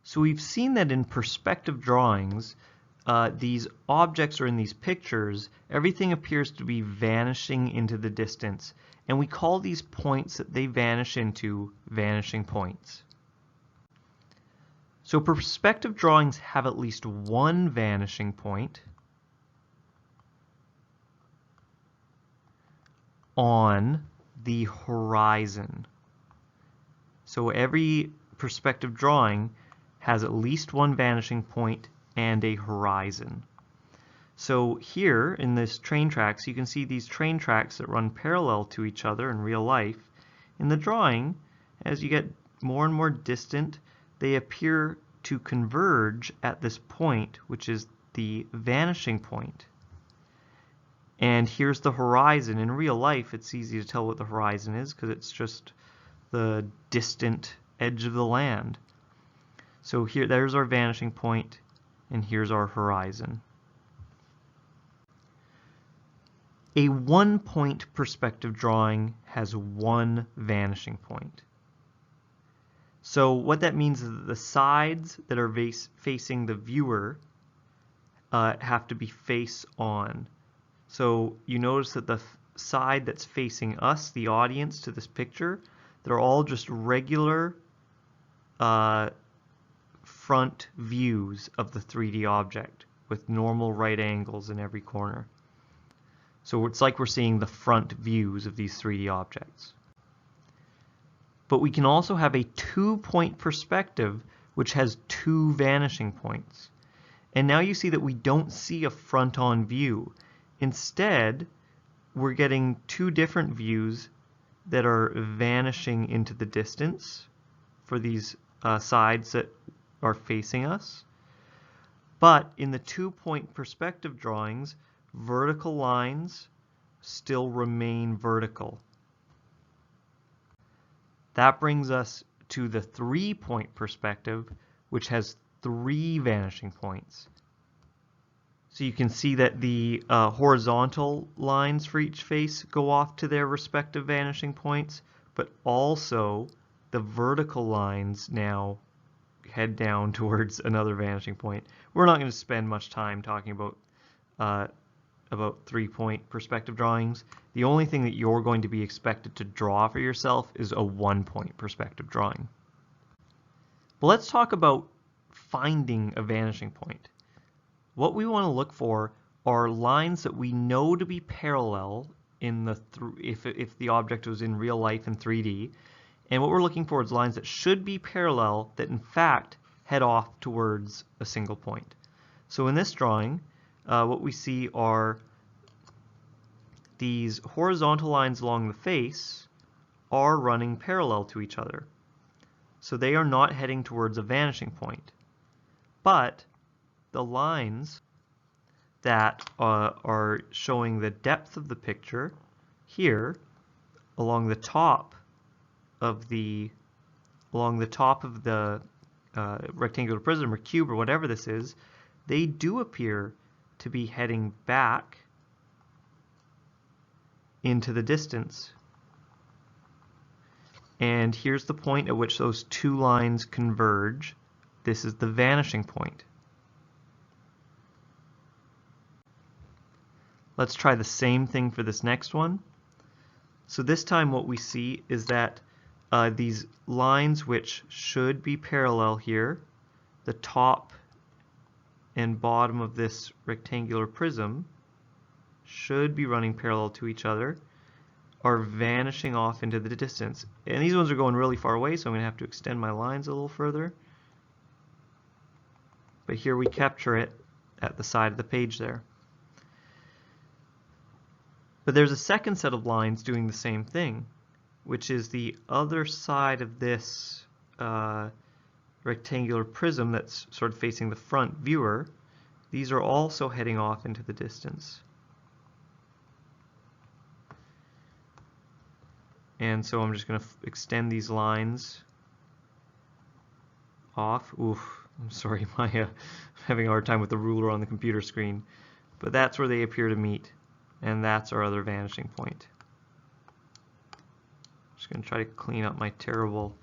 So we've seen that in perspective drawings, these objects or in these pictures, everything appears to be vanishing into the distance. And we call these points that they vanish into vanishing points. So perspective drawings have at least one vanishing point on the horizon. So every perspective drawing has at least one vanishing point and a horizon. So here in this train tracks, you can see these train tracks that run parallel to each other in real life. In the drawing, as you get more and more distant, they appear to converge at this point, which is the vanishing point. And here's the horizon. In real life, it's easy to tell what the horizon is because it's just the distant edge of the land. So here, there's our vanishing point, and here's our horizon. A one-point perspective drawing has one vanishing point. So what that means is that the sides that are facing the viewer have to be face on. So you notice that the side that's facing us, the audience, to this picture, they're all just regular front views of the 3D object with normal right angles in every corner. So it's like we're seeing the front views of these 3D objects. But we can also have a two-point perspective which has two vanishing points. And now you see that we don't see a front-on view. Instead, we're getting two different views that are vanishing into the distance for these sides that are facing us. But in the two-point perspective drawings, vertical lines still remain vertical. That brings us to the three-point perspective, which has three vanishing points. So you can see that the horizontal lines for each face go off to their respective vanishing points, but also the vertical lines now head down towards another vanishing point. We're not going to spend much time talking about three-point perspective drawings. The only thing that you're going to be expected to draw for yourself is a one-point perspective drawing. But let's talk about finding a vanishing point. What we want to look for are lines that we know to be parallel in if the object was in real life in 3D. And what we're looking for is lines that should be parallel that in fact head off towards a single point. So in this drawing, what we see are these horizontal lines along the face are running parallel to each other. So they are not heading towards a vanishing point. But the lines that are showing the depth of the picture here along the top of the rectangular prism or cube or whatever this is, they do appear to be heading back into the distance. And here's the point at which those two lines converge. This is the vanishing point. Let's try the same thing for this next one. So this time what we see is that these lines which should be parallel here, the top and bottom of this rectangular prism should be running parallel to each other, are vanishing off into the distance. And these ones are going really far away, so I'm going to have to extend my lines a little further. But here we capture it at the side of the page there. But there's a second set of lines doing the same thing, which is the other side of this rectangular prism that's sort of facing the front viewer. These are also heading off into the distance. And so I'm just going to extend these lines off. Oof, I'm sorry, I'm having a hard time with the ruler on the computer screen. But that's where they appear to meet. And that's our other vanishing point. Just going to try to clean up my terrible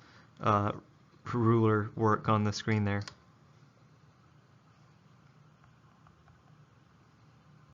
ruler work on the screen there.